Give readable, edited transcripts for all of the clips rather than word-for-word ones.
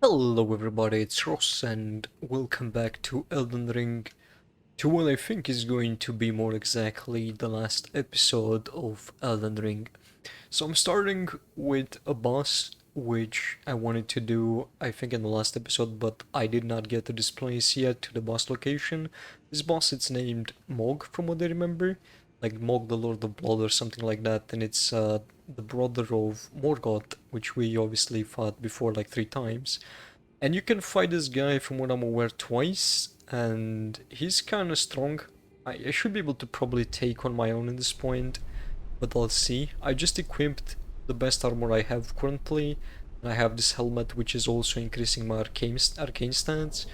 Hello everybody, it's Ross and welcome back to Elden Ring, to what I think is going to be more exactly the last episode of Elden Ring. So I'm starting with a boss which I wanted to do I think in the last episode, but I did not get to this place yet, to the boss location. This boss, it's named Mog from what I remember, like Mog the Lord of Blood or something like that, and it's the brother of Morgoth, which we obviously fought before like 3 times. And you can fight this guy, from what I'm aware, twice, and he's kind of strong. I should be able to probably take on my own at this point, but I'll see. I just equipped the best armor I have currently, and I have this helmet which is also increasing my arcane stats.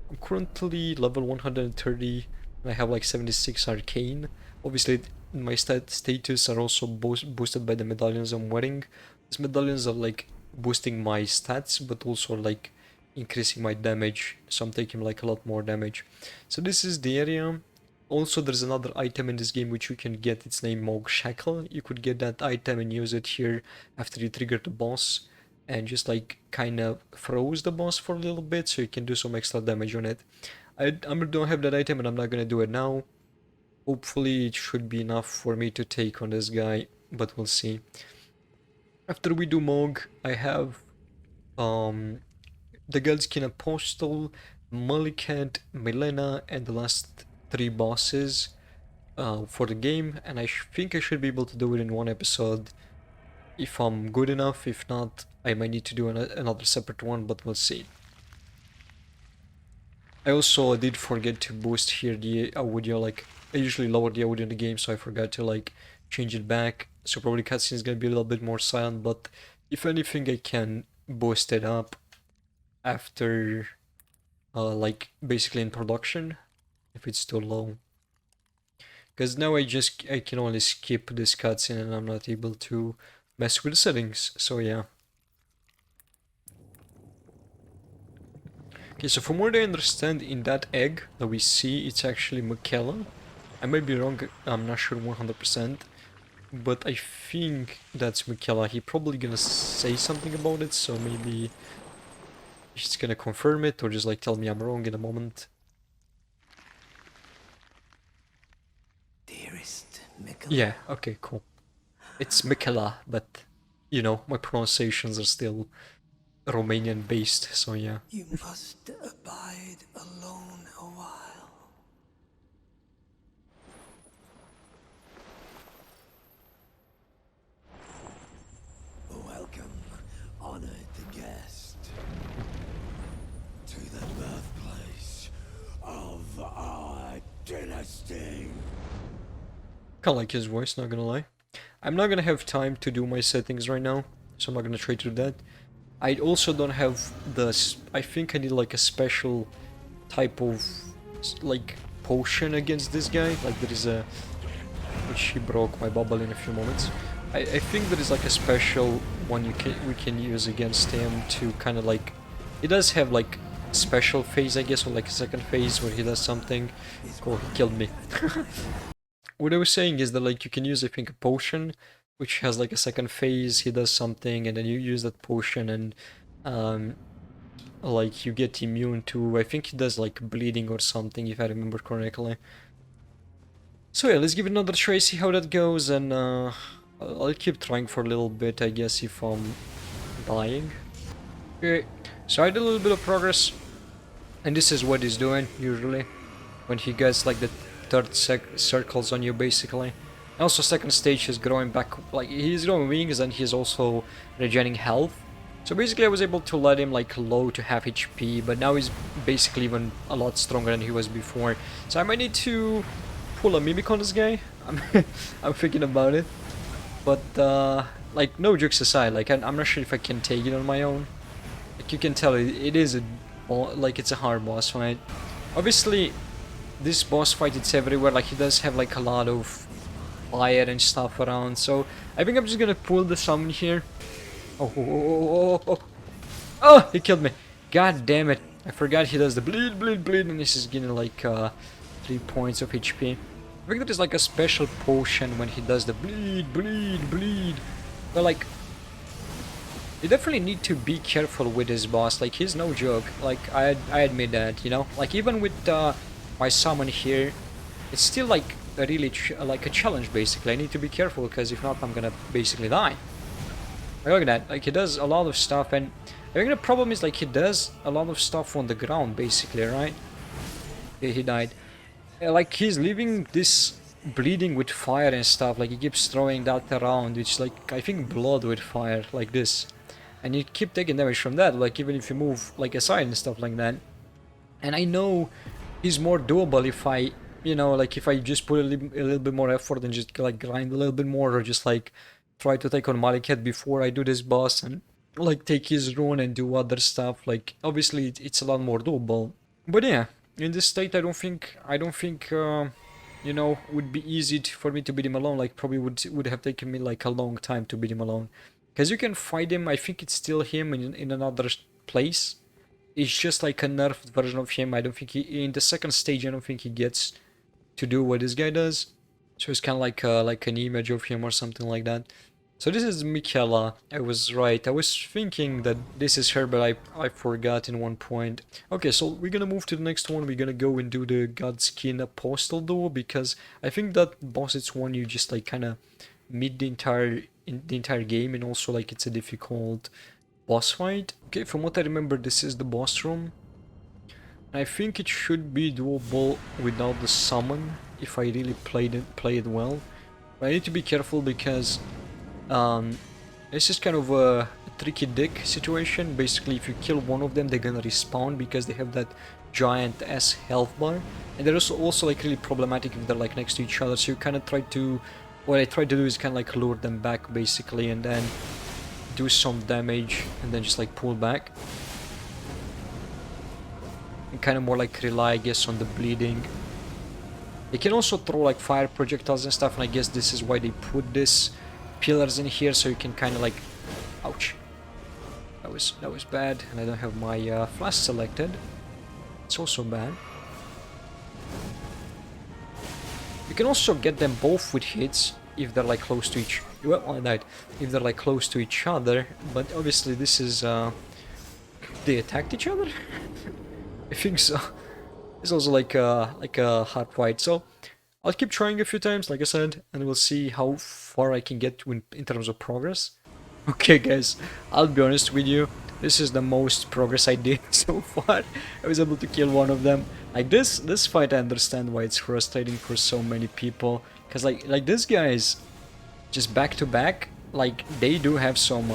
I'm currently level 130, and I have like 76 arcane. Obviously, my status are also boosted by the medallions I'm wearing. These medallions are like boosting my stats, but also like increasing my damage, so I'm taking like a lot more damage. So this is the area. Also, there's another item in this game which you can get, it's named Mog Shackle. You could get that item and use it here after you trigger the boss, and just like kind of froze the boss for a little bit so you can do some extra damage on it. I don't have that item and I'm not gonna do it now. Hopefully it should be enough for me to take on this guy, but we'll see. After we do Mog, I have the Godskin Apostle, Malikat, Malenia, and the last 3 bosses for the game, and I think I should be able to do it in one episode if I'm good enough. If not, I might need to do another separate one, but we'll see. I also did forget to boost here the audio, like I usually lower the audio in the game, so I forgot to like change it back, so probably cutscene is gonna be a little bit more silent, but if anything I can boost it up after like basically in production if it's too low, because now I can only skip this cutscene and I'm not able to mess with the settings, so yeah. Okay, so from what I understand, in that egg that we see, it's actually Michaela. I might be wrong, I'm not sure 100%, but I think that's Michaela. He probably gonna say something about it, so maybe he's gonna confirm it or just like tell me I'm wrong in a moment. Dearest Michaela. Yeah, okay, cool. It's Michaela, but you know, my pronunciations are still Romanian based, so yeah. You must abide alone a while. Welcome, honored guest, to the birthplace of our dynasty. Kinda like his voice, not gonna lie. I'm not gonna have time to do my settings right now, so I'm not gonna try to do that. I also don't have I think I need like a special type of like potion against this guy. Like there is a, which he broke my bubble in a few moments. I think there is like a special one we can use against him to kind of like, it does have like special phase, I guess, or like a second phase where he does something. Cool, he killed me. What I was saying is that like you can use, I think, a potion which has like a second phase, he does something, and then you use that potion and like you get immune to, I think he does like bleeding or something, if I remember correctly. So yeah, let's give it another try, see how that goes, and I'll keep trying for a little bit, I guess, if I'm dying. Okay, so I did a little bit of progress, and this is what he's doing usually when he gets like the third circles on you, basically. Also, second stage is growing back, like he's growing wings and he's also regenerating health. So basically I was able to let him like low to half HP, but now he's basically even a lot stronger than he was before. So I might need to pull a mimic on this guy. I'm thinking about it. But like, no jokes aside, like I'm not sure if I can take it on my own. Like you can tell it is a, like it's a hard boss fight. Obviously this boss fight, it's everywhere, like he does have like a lot of fire and stuff around, so I think I'm just gonna pull the summon here. Oh, he killed me. God damn it. I forgot he does the bleed, bleed, bleed, and this is getting like 3 points of HP. I think there is like a special potion when he does the bleed, bleed, bleed. But like, You definitely need to be careful with this boss. Like, he's no joke. Like, I admit that, you know? Like, even with my summon here, it's still like a really like a challenge, basically. I need to be careful, because if not, I'm gonna basically die. Look at that. Like, he does a lot of stuff, and I think the problem is, like, he does a lot of stuff on the ground, basically, right? Yeah, he died. Like, he's leaving this bleeding with fire and stuff. Like, he keeps throwing that around, which, like, I think blood with fire, like this. And you keep taking damage from that, like, even if you move, like, aside and stuff like that. And I know he's more doable if I, you know, like, if I just put a little bit more effort and just, like, grind a little bit more, or just, like, try to take on Malenia before I do this boss and, like, take his rune and do other stuff. Like, obviously, it's a lot more doable. But yeah, in this state, I don't think, you know, would be easy for me to beat him alone. Like, probably would have taken me, like, a long time to beat him alone. Because you can fight him, I think it's still him in another place. It's just like a nerfed version of him. I don't think in the second stage, I don't think he gets to do what this guy does. So it's kind of like an image of him or something like that. So this is Michaela. I was right. I was thinking that this is her, but I forgot in one point. Okay, so we're gonna move to the next one. We're gonna go and do the Godskin Apostle duo, because I think that boss it's one you just like kind of meet the entire game, and also like it's a difficult boss fight. Okay, from what I remember, this is the boss room. I think it should be doable without the summon if I really play it well. But I need to be careful, because this is kind of a tricky dick situation. Basically, if you kill one of them, they're gonna respawn because they have that giant ass health bar, and they're also like really problematic if they're like next to each other. So you kind of try to, what I try to do is kind of like lure them back basically, and then do some damage, and then just like pull back, and kind of more like rely, I guess, on the bleeding. They can also throw like fire projectiles and stuff, and I guess this is why they put this pillars in here, so you can kind of like, ouch, that was bad. And I don't have my flash selected. It's also bad. You can also get them both with hits if they're like close to each, well, I died, if they're like close to each other. But obviously this is they attacked each other. I think so. It's also like a hard fight, so I'll keep trying a few times, like I said, and we'll see how far I can get in terms of progress. Okay, guys, I'll be honest with you. This is the most progress I did so far. I was able to kill one of them. Like this fight, I understand why it's frustrating for so many people, because like these guys, just back to back, like they do have some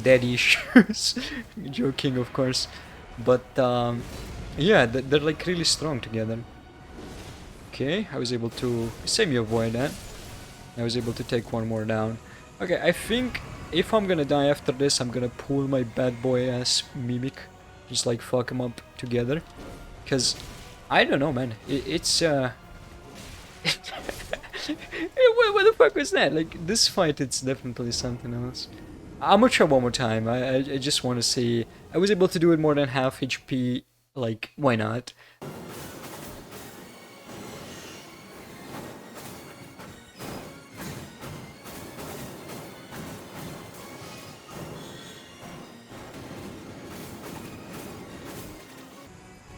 dead issues. Joking, of course, but yeah, they're like really strong together. Okay, I was able to semi-avoid that. I was able to take one more down. Okay, I think if I'm gonna die after this, I'm gonna pull my bad boy ass Mimic. Just like fuck him up together. Because, I don't know, man. It's what the fuck was that? Like, this fight, it's definitely something else. I'm gonna try one more time. I just want to see. I was able to do it more than half HP. Like, why not?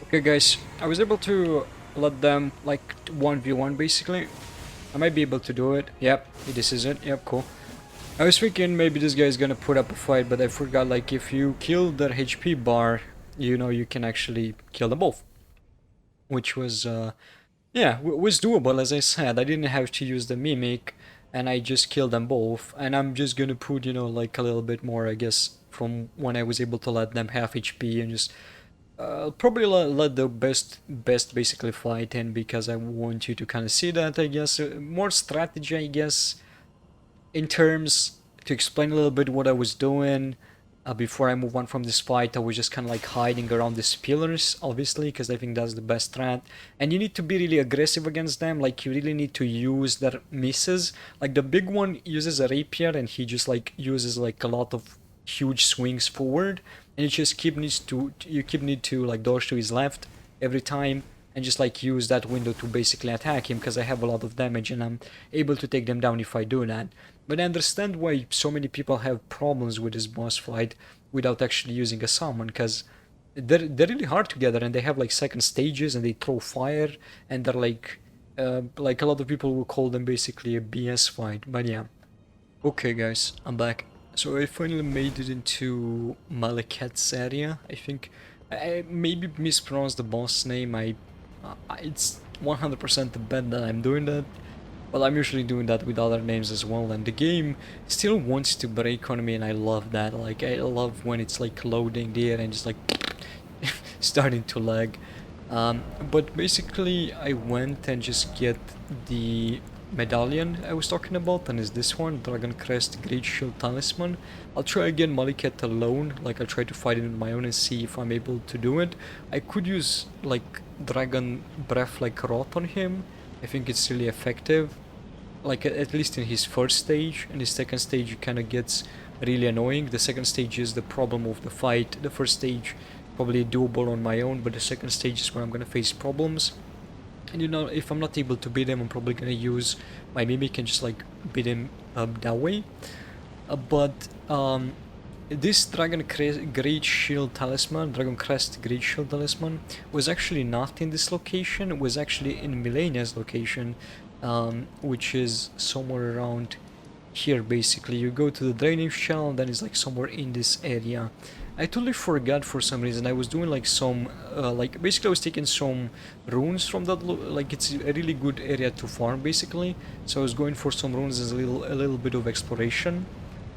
Okay, guys, I was able to let them like 1v1 basically. I might be able to do it. Yep, this is it. Yep, cool. I was thinking maybe this guy is gonna put up a fight, but I forgot, like, if you kill their HP bar, you know, you can actually kill them both. Which was, yeah, was doable, as I said. I didn't have to use the Mimic, and I just killed them both. And I'm just gonna put, you know, like a little bit more, I guess, from when I was able to let them have HP, and just probably let the best basically fight in, because I want you to kind of see that, I guess. More strategy, I guess, in terms to explain a little bit what I was doing. Before I move on from this fight, I was just kind of like hiding around these pillars, obviously, because I think that's the best strat. And you need to be really aggressive against them. Like, you really need to use their misses. Like, the big one uses a rapier, and he just like uses like a lot of huge swings forward, and you keep need to like dodge to his left every time, and just like use that window to basically attack him, because I have a lot of damage and I'm able to take them down if I do that. But I understand why so many people have problems with this boss fight without actually using a summon, because they're really hard together, and they have like second stages, and they throw fire, and they're like a lot of people will call them basically a BS fight. But yeah. Okay, guys, I'm back. So I finally made it into Malekith's area. I think I maybe mispronounced the boss name. It's 100% the bet that I'm doing that. But I'm usually doing that with other names as well, and the game still wants to break on me, and I love that. Like, I love when it's like loading there and just like starting to lag. But basically, I went and just get the medallion I was talking about, and is this one, Dragon Crest Great Shield Talisman. I'll try again Malekith alone, like I'll try to fight it on my own and see if I'm able to do it. I could use like Dragon Breath like Rot on him. I think it's really effective, like at least in his first stage. In his second stage it kind of gets really annoying. The second stage is the problem of the fight. The first stage probably doable on my own, but the second stage is where I'm gonna face problems. And you know, if I'm not able to beat him, I'm probably gonna use my Mimic and just like beat him that way. But this Great Shield Talisman, Dragon Crest Great Shield Talisman, was actually not in this location. It was actually in Malenia's location, which is somewhere around here. Basically, you go to the Draining Shell, and then it's like somewhere in this area. I totally forgot for some reason. I was doing like some, like basically I was taking some runes from that, like it's a really good area to farm basically. So I was going for some runes as a little bit of exploration.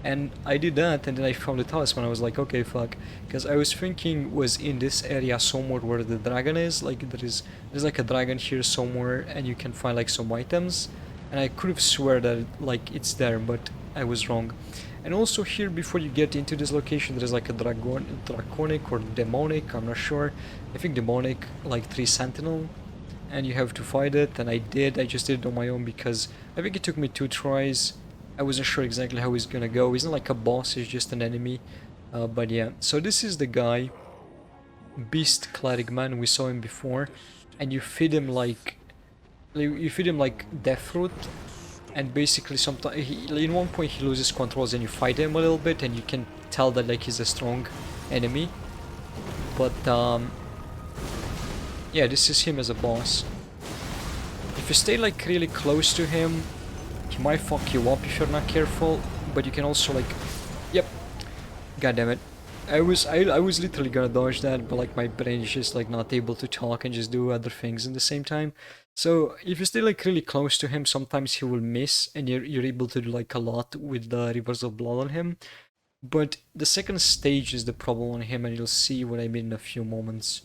And I did that, and then I found the talisman. I was like, okay, fuck, because I was thinking was in this area somewhere where the dragon is. Like there's like a dragon here somewhere, and you can find like some items. And I could have swear that like it's there, but I was wrong. And also here, before you get into this location, there is like a draconic or demonic, I'm not sure. I think demonic, like 3 sentinel, and you have to fight it. And I did. I just did it on my own because I think it took me 2 tries. I wasn't sure exactly how he's gonna go. He's not like a boss, he's just an enemy. But yeah, so this is the guy, Beast Cleric Man. We saw him before, and you feed him like death fruit, and basically sometimes in one point he loses controls, and you fight him a little bit, and you can tell that like he's a strong enemy. But yeah, this is him as a boss. If you stay like really close to him, he might fuck you up if you're not careful, but you can also like, yep, god damn it. I was literally gonna dodge that, but like my brain is just like not able to talk and just do other things at the same time. So if you stay like really close to him, sometimes he will miss, and you're able to do like a lot with the Rivers of Blood on him. But the second stage is the problem on him, and you'll see what I mean in a few moments.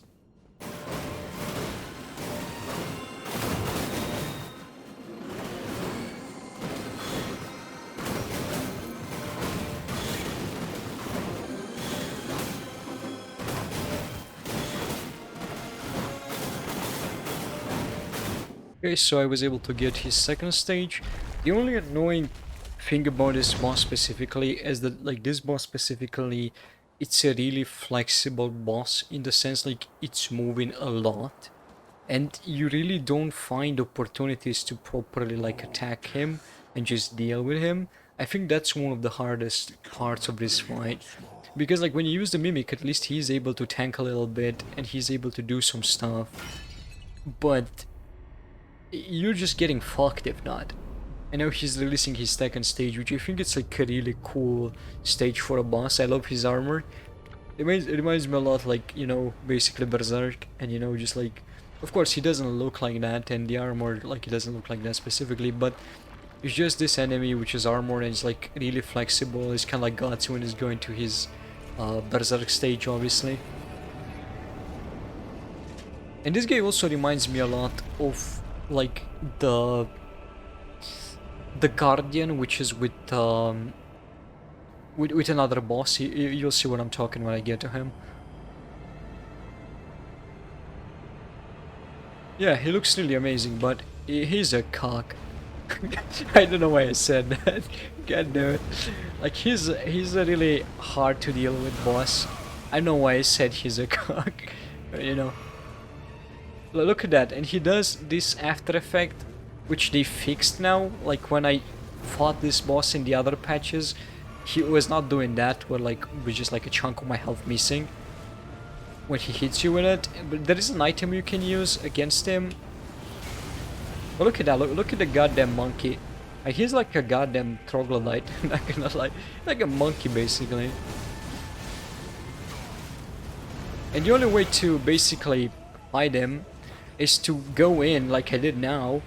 Okay, so I was able to get his second stage. The only annoying thing about this boss specifically is that like this boss specifically, it's a really flexible boss in the sense like it's moving a lot, and you really don't find opportunities to properly like attack him and just deal with him. I think that's one of the hardest parts of this fight, because like when you use the Mimic, at least he's able to tank a little bit and he's able to do some stuff, but you're just getting fucked if not. I know he's releasing his second stage, which I think it's like a really cool stage for a boss. I love his armor. It reminds me a lot like, you know, basically Berserk, and you know, just like, of course he doesn't look like that, and the armor, like, it doesn't look like that specifically, but it's just this enemy which is armored and it's like really flexible. It's kind of like Guts when he's going to his Berserk stage, obviously. And this guy also reminds me a lot of like the Guardian, which is with another boss. You'll see what I'm talking when I get to him. Yeah, he looks really amazing, but he's a cock. I don't know why I said that. God damn it. Like he's a really hard to deal with boss. I don't know why I said he's a cock. You know. Look at that, and he does this after effect, which they fixed now. Like when I fought this boss in the other patches, he was not doing that, where like with just like a chunk of my health missing when he hits you with it. But there is an item you can use against him. But look at that, look at the goddamn monkey. He's like a goddamn troglodyte, not gonna lie. Like a monkey basically. And the only way to basically fight him is to go in like I did now,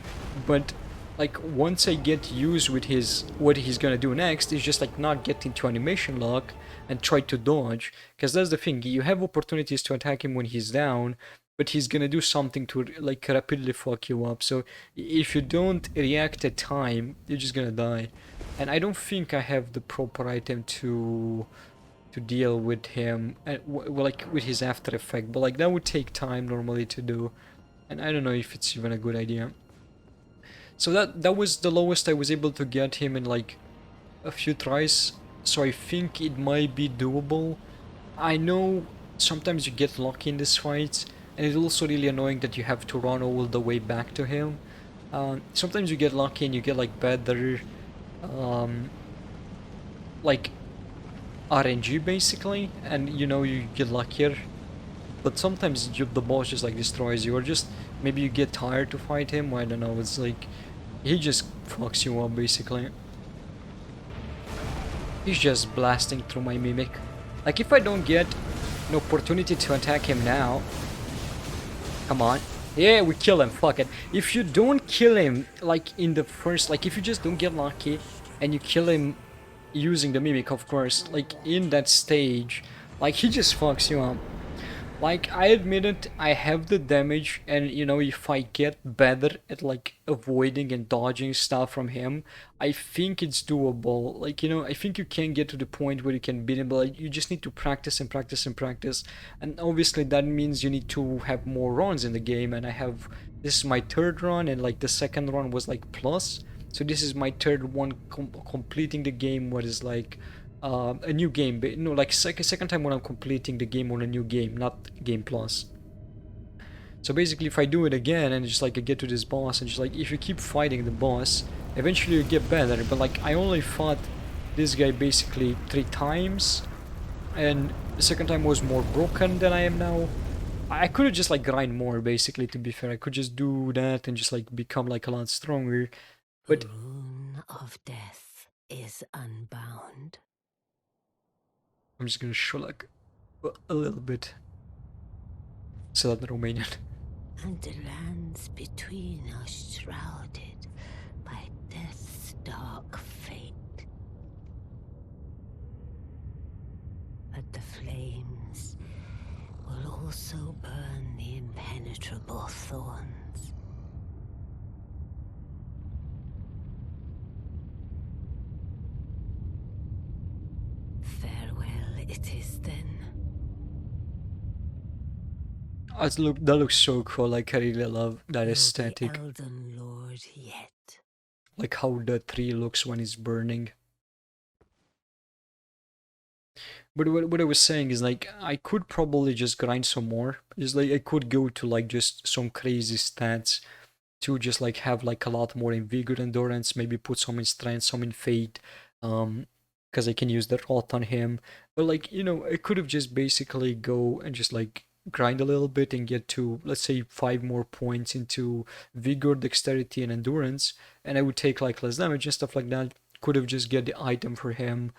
but like once I get used with his what he's gonna do next is just like not get into animation lock and try to dodge, because that's the thing, you have opportunities to attack him when he's down, but he's gonna do something to like rapidly fuck you up. So if you don't react at time, you're just gonna die. And I don't think I have the proper item to deal with him, like with his after effect, but like that would take time normally to do, and I don't know if it's even a good idea. So that was the lowest I was able to get him in like a few tries, so I think it might be doable. I know sometimes you get lucky in this fight, and it's also really annoying that you have to run all the way back to him. Sometimes you get lucky and you get like better like RNG basically, and you know you get luckier. But sometimes the boss just like destroys you, or just maybe you get tired to fight him. I don't know. It's like he just fucks you up basically. He's just blasting through my mimic. Like if I don't get an opportunity to attack him now, come on. Yeah, we kill him. Fuck it. If you don't kill him like in the first, like if you just don't get lucky and you kill him using the mimic, of course, like in that stage, like he just fucks you up. Like I admit it, I have the damage, and you know, if I get better at like avoiding and dodging stuff from him, I think it's doable. Like, you know, I think you can get to the point where you can beat him, but like, you just need to practice and practice and practice. And obviously that means you need to have more runs in the game, and I have, this is my third run, and like the second run was like plus. So this is my third one completing the game, what is like a new game, but no, like second time when I'm completing the game on a new game, not game plus. So basically, if I do it again and just like I get to this boss, and just like if you keep fighting the boss, eventually you get better. But like I only fought this guy basically 3 times, and the second time was more broken than I am now. I could have just like grind more basically, to be fair. I could just do that and just like become like a lot stronger. But the rune of death is unbound. I'm just gonna show like a little bit. So that Romanian. And the lands between are shrouded by death's dark fate. But the flames will also burn the impenetrable thorns. Farewell it is then. That looks so cool. Like I really love that You'll aesthetic. be Elden Lord yet. Like how the tree looks when it's burning. But what I was saying is like I could probably just grind some more. Just like I could go to like just some crazy stats to just like have like a lot more in vigor, endurance, maybe put some in strength, some in fate, because I can use the rot on him. But like, you know, I could have just basically go and just like grind a little bit and get to, let's say, 5 more points into vigor, dexterity, and endurance, and I would take like less damage and stuff like that. Could have just get the item for him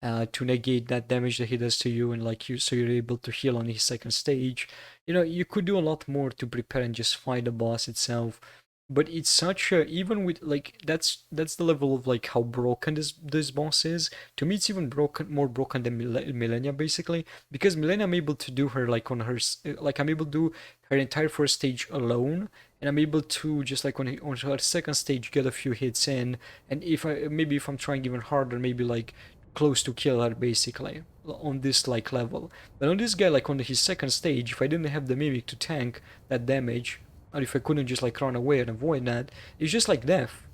to negate that damage that he does to you, and like you, so you're able to heal on his second stage. You know, you could do a lot more to prepare and just fight the boss itself. But it's such a, even with like that's the level of like how broken this boss is. To me, it's even more broken than Malenia basically, because Malenia I'm able to do her like on her like I'm able to do her entire first stage alone, and I'm able to just like on her second stage get a few hits in, and if I'm trying even harder, maybe like close to kill her basically on this like level. But on this guy, like on his second stage, if I didn't have the mimic to tank that damage, or if I couldn't just like run away and avoid that, it's just like death.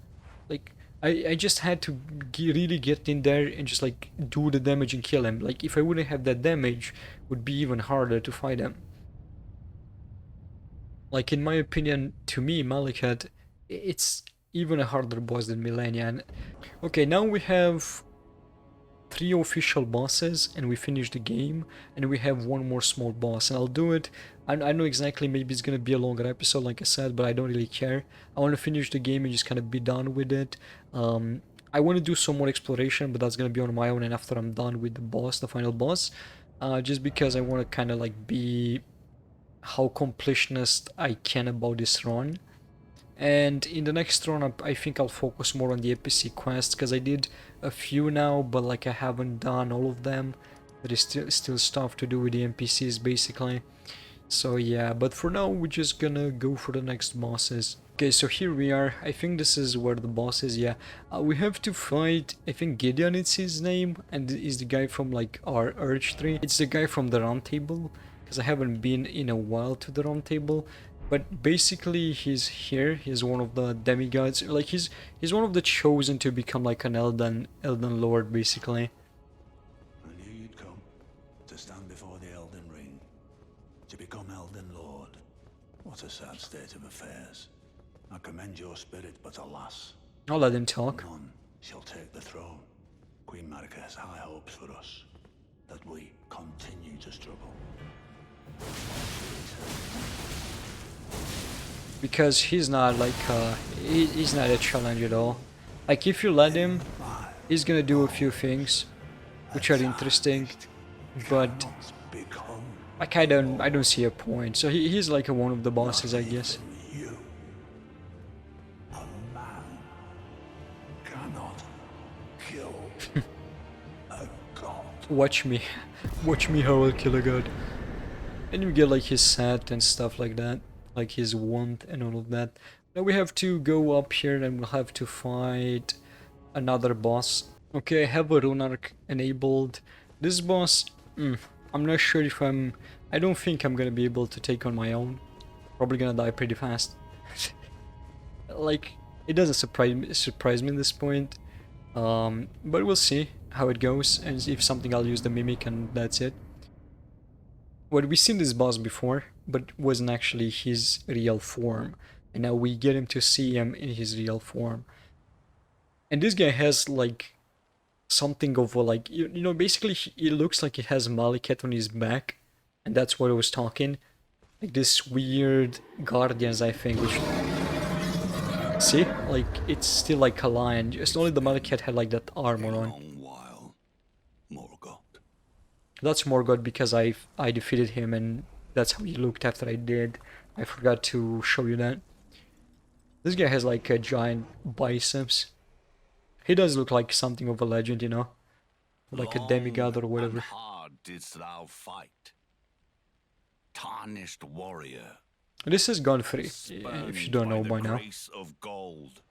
Like I just had to really get in there and just like do the damage and kill him. Like if I wouldn't have that damage, it would be even harder to fight him. Like in my opinion, to me, Malikat, it's even a harder boss than Malenia. And okay, now we have 3 official bosses and we finish the game, and we have 1 more small boss, and I'll do it. I know exactly, maybe it's gonna be a longer episode like I said, but I don't really care. I want to finish the game and just kind of be done with it. I want to do some more exploration, but that's gonna be on my own and after I'm done with the boss, the final boss, just because I want to kind of like be how completionist I can about this run. And in the next run, I think I'll focus more on the NPC quests, because I did a few now, but like I haven't done all of them. There is still stuff to do with the NPCs basically. So yeah, but for now we're just gonna go for the next bosses. Okay, so here we are. I think this is where the boss is, yeah. We have to fight, I think Gideon is his name, and is the guy from like our Urge tree. It's the guy from the round table, because I haven't been in a while to the round table. But basically he's here, he's one of the demigods, like he's one of the chosen to become like an Elden Lord basically. I knew you'd come to stand before the Elden Ring, to become Elden Lord. What a sad state of affairs. I commend your spirit, but alas, I'll let him talk. none shall take the throne. Queen Marika has high hopes for us, that we continue to struggle. Because he's not like he's not a challenge at all. Like if you let him, he's gonna do a few things which are interesting, but like I don't see a point. So he's like one of the bosses, I guess. You, a man, cannot kill a god. Watch me, watch me how I'll kill a god. And you get like his set and stuff like that, like his wand and all of that. Now we have to go up here and we'll have to fight another boss. Okay, I have a rune arc enabled. This boss, I'm not sure if I don't think I'm gonna be able to take on my own. Probably gonna die pretty fast. Like, it doesn't surprise me at this point. But we'll see how it goes, and if something I'll use the mimic and that's it. Well, we've seen this boss before, but it wasn't actually his real form. And now we get him to see him in his real form. And this guy has like something of a like, you know, basically it looks like he has Maliket on his back. And that's what I was talking. Like this weird guardians, I think, which... See? Like, it's still like a lion. Just only the Maliket had like that armor on. That's Morgoth because I defeated him and that's how he looked after I did. I forgot to show you that. This guy has like a giant biceps. He does look like something of a legend, you know? Like a demigod or whatever. Hard didst thou fight, tarnished warrior. This is Godfrey, if you don't know by now. Of gold.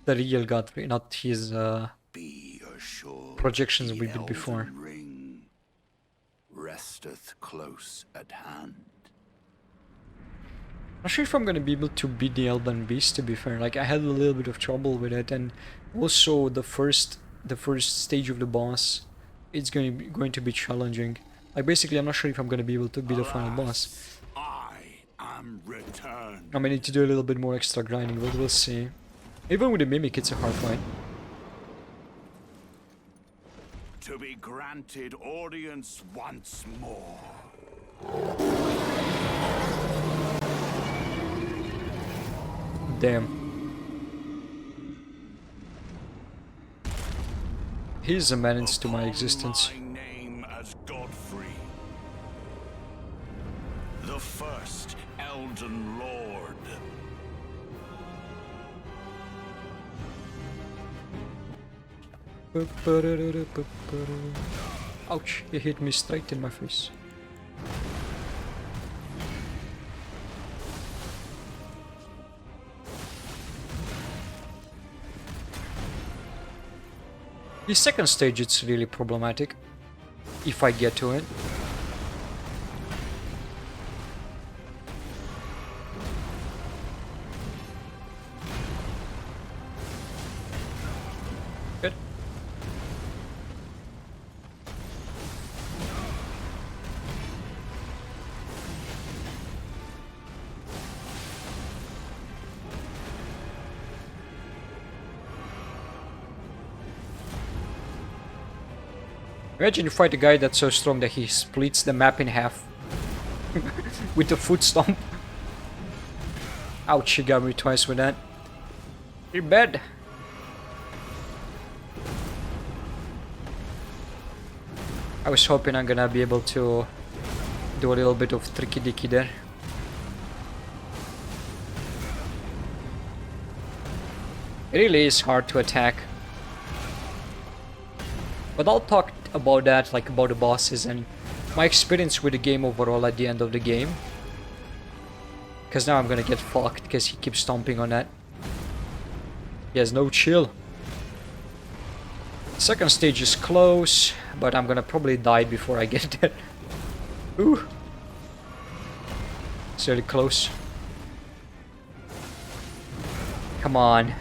The real Godfrey, not his Be assured projections the we did before. Elden Ring resteth close at hand. Not sure if I'm gonna be able to beat the Elden Beast, to be fair. Like, I had a little bit of trouble with it, and also the first stage of the boss, it's going to be challenging. Like, basically, I'm not sure if I'm gonna be able to beat the final boss. I am returned. I may need to do a little bit more extra grinding, but we'll see. Even with the Mimic, it's a hard fight. To be granted audience once more. Damn. He's a menace to my existence. My name as Godfrey, the first Elden Lord. Ouch, he hit me straight in my face. The second stage, it's really problematic, if I get to it. Good. Imagine you fight a guy that's so strong that he splits the map in half with a foot stomp. Ouch, he got me twice with that. You're bad. I was hoping I'm gonna be able to do a little bit of tricky dicky there. It really is hard to attack. But I'll talk about that, like about the bosses and my experience with the game overall at the end of the game. Because now I'm gonna get fucked because he keeps stomping on that. He has no chill. Second stage is close, but I'm gonna probably die before I get there. Ooh. It's really close. Come on.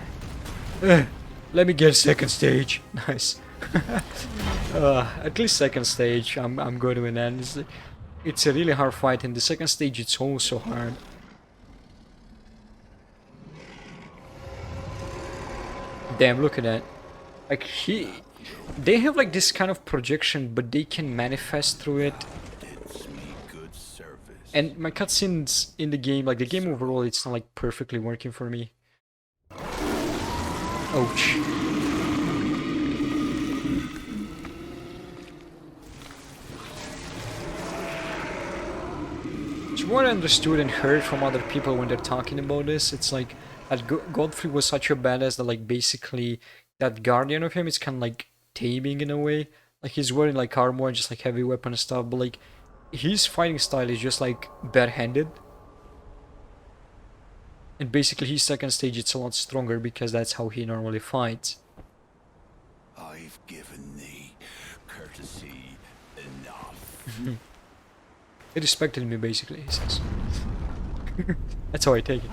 Let me get second stage. Nice. At least second stage, I'm good with that. It's a really hard fight, and the second stage it's also hard. Damn, look at that. Like they have like this kind of projection, but they can manifest through it. And my cutscenes in the game, like the game overall, it's not like perfectly working for me. Ouch. So what I understood and heard from other people when they're talking about this, it's like that Godfrey was such a badass that like basically that guardian of him is kind of like taming in a way. Like he's wearing like armor and just like heavy weapon and stuff, but like his fighting style is just like barehanded. And basically his second stage it's a lot stronger because that's how he normally fights. I've given thee courtesy enough. They respected me basically, he says. That's how I take it.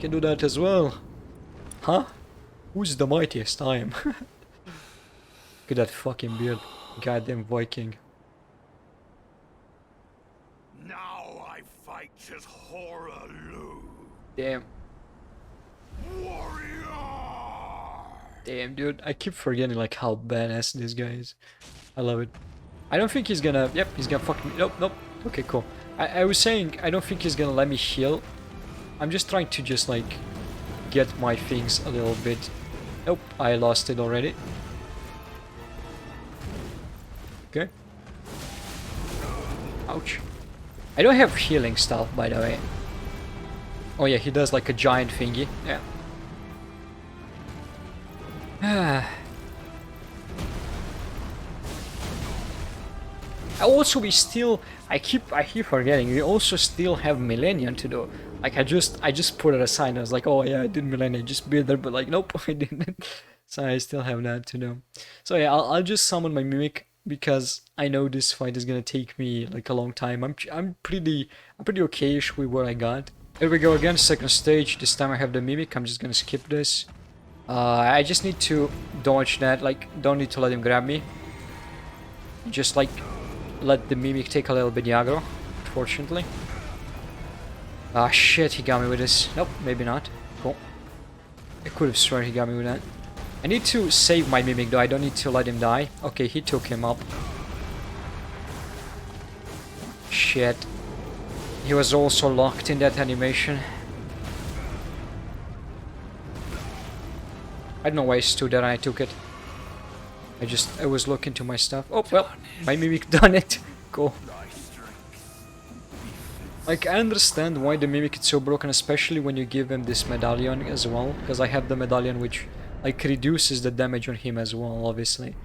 Can do that as well. Huh? Who's the mightiest? I am. Look at that fucking beard. Goddamn Viking. Now I fight as Horaloo. Damn. Warrior! Damn, dude. I keep forgetting like how badass this guy is. I love it. I don't think he's gonna... Yep, he's gonna fucking... Nope, nope. Okay, cool. I was saying I don't think he's gonna let me heal. I'm just trying to just like get my things a little bit. Nope, I lost it already. Okay. Ouch. I don't have healing stuff, by the way. Oh yeah, he does like a giant thingy. Yeah. Also, we still... I keep forgetting. We also still have Malenia to do. Like I just put it aside. I was like, oh yeah, I did Malenia. Just be there, but like, nope, I didn't. So I still have that to do. So yeah, I'll just summon my Mimic because I know this fight is gonna take me like a long time. I'm pretty okay-ish with what I got. Here we go again, second stage. This time I have the Mimic. I'm just gonna skip this. I just need to dodge that. Like, don't need to let him grab me. Just like let the Mimic take a little bit aggro, unfortunately. Ah shit, he got me with this. Nope, maybe not. Cool. I could have sworn he got me with that. I need to save my Mimic though, I don't need to let him die. Okay, he took him up. Shit. He was also locked in that animation. I don't know why I stood there and I took it. I was looking to my stuff. Oh, well, my Mimic done it. Cool. Like, I understand why the Mimic is so broken, especially when you give him this medallion as well. Because I have the medallion which, like, reduces the damage on him as well, obviously.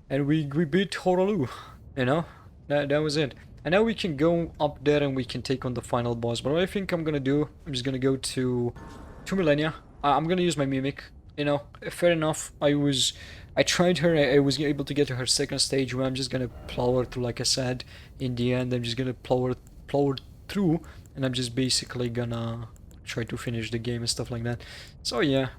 And we beat Horaloo, you know? That was it. And now we can go up there and we can take on the final boss. But what I think I'm gonna do, I'm just gonna go to Malenia. I'm gonna use my Mimic. You know, fair enough. I tried her, I was able to get to her second stage where I'm just gonna plow her through, like I said. In the end, I'm just gonna plow her through, and I'm just basically gonna try to finish the game and stuff like that. So yeah.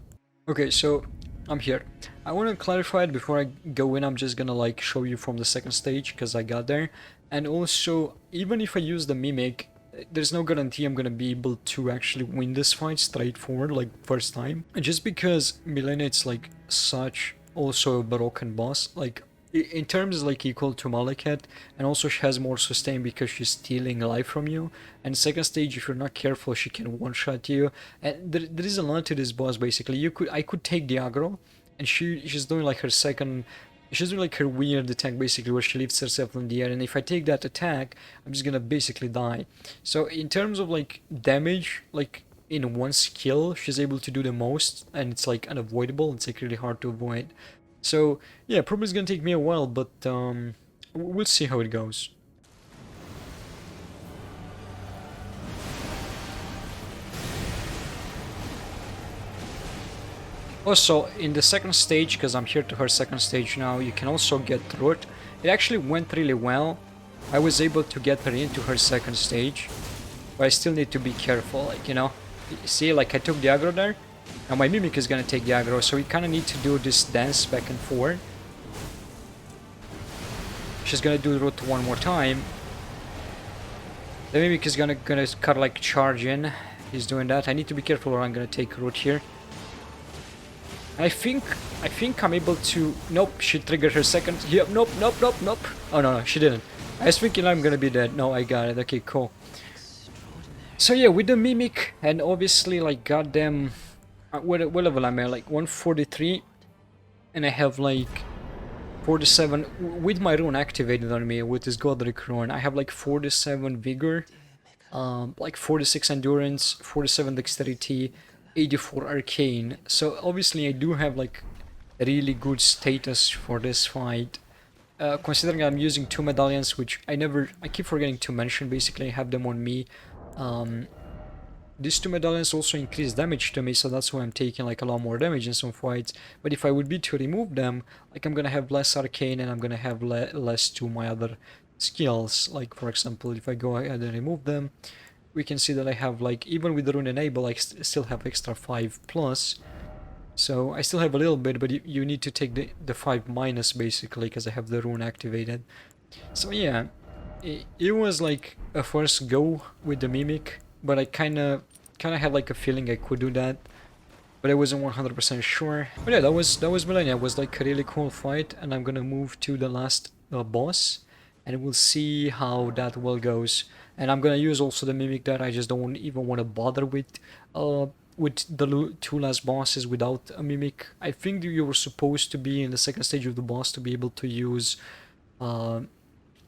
Okay, so I'm here. I want to clarify it before I go in. I'm just gonna like show you from the second stage because I got there. And also, even if I use the Mimic, there's no guarantee I'm gonna be able to actually win this fight straightforward, like first time. And just because Malenia it's like such also a broken boss, like in terms like equal to Malekith, and also she has more sustain because she's stealing life from you. And second stage, if you're not careful, she can one-shot you. And there is a lot to this boss basically. I could take the aggro, and she's doing like her second. She's doing like her weird attack basically where she lifts herself in the air, and if I take that attack, I'm just gonna basically die. So in terms of like damage, like in one skill, she's able to do the most, and it's like unavoidable. It's like really hard to avoid. So yeah, probably it's gonna take me a while, but we'll see how it goes. Also, in the second stage, because I'm here to her second stage now, you can also get through it. It actually went really well. I was able to get her into her second stage, but I still need to be careful, like, you know. See, like I took the aggro there. Now my Mimic is gonna take the aggro, so we kind of need to do this dance back and forth. She's gonna do the route one more time. The Mimic is gonna cut like charge in. He's doing that. I need to be careful or I'm gonna take route here. I think I'm able to. Nope, she triggered her second. Yep, nope. Oh no, she didn't. I was thinking I'm gonna be dead. No, I got it. Okay, cool. So yeah, with the Mimic and obviously like goddamn, what level am I? Like 143, and I have like 47 with my rune activated on me with this Godfrey rune. I have like 47 vigor, like 46 endurance, 47 dexterity, 84 arcane. So obviously I do have like a really good status for this fight. Considering I'm using 2 medallions, which I keep forgetting to mention, basically I have them on me. These 2 medallions also increase damage to me, so that's why I'm taking like a lot more damage in some fights. But if I would be to remove them, like I'm gonna have less arcane and I'm gonna have less to my other skills. Like for example, if I go ahead and remove them, we can see that I have like, even with the rune enable, I still have extra 5 plus. So I still have a little bit, but you need to take the 5 minus basically, because I have the rune activated. So yeah, it was like a first go with the Mimic, but I kinda had like a feeling I could do that, but I wasn't 100% sure. But yeah, that was Malenia. It was like a really cool fight, and I'm gonna move to the last boss, and we'll see how that well goes. And I'm gonna use also the Mimic that I just don't even want to bother with the 2 last bosses without a Mimic. I think you were supposed to be in the second stage of the boss to be able to use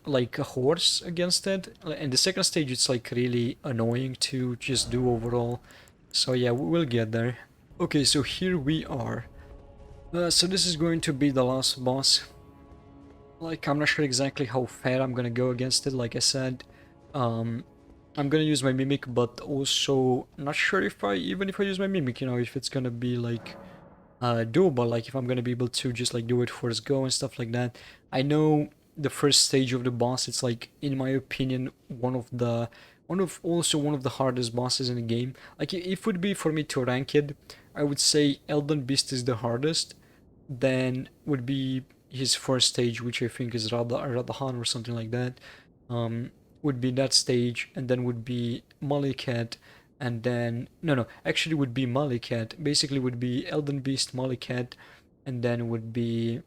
like a horse against it. And the second stage it's like really annoying to just do overall. So yeah, we'll get there. Okay, so here we are. So this is going to be the last boss. Like, I'm not sure exactly how fair I'm gonna go against it. Like I said, I'm gonna use my Mimic, but also not sure if even if I use my Mimic, you know, if it's gonna be like doable, like if I'm gonna be able to just like do it first go and stuff like that. I know the first stage of the boss, it's like, in my opinion, one of the hardest bosses in the game. Like if it would be for me to rank it, I would say Elden Beast is the hardest, then would be his first stage, which I think is Radagon or something like that. Would be that stage, and then would be Malekith, and then no, actually would be Malekith. Basically would be Elden Beast, Malekith, and then would be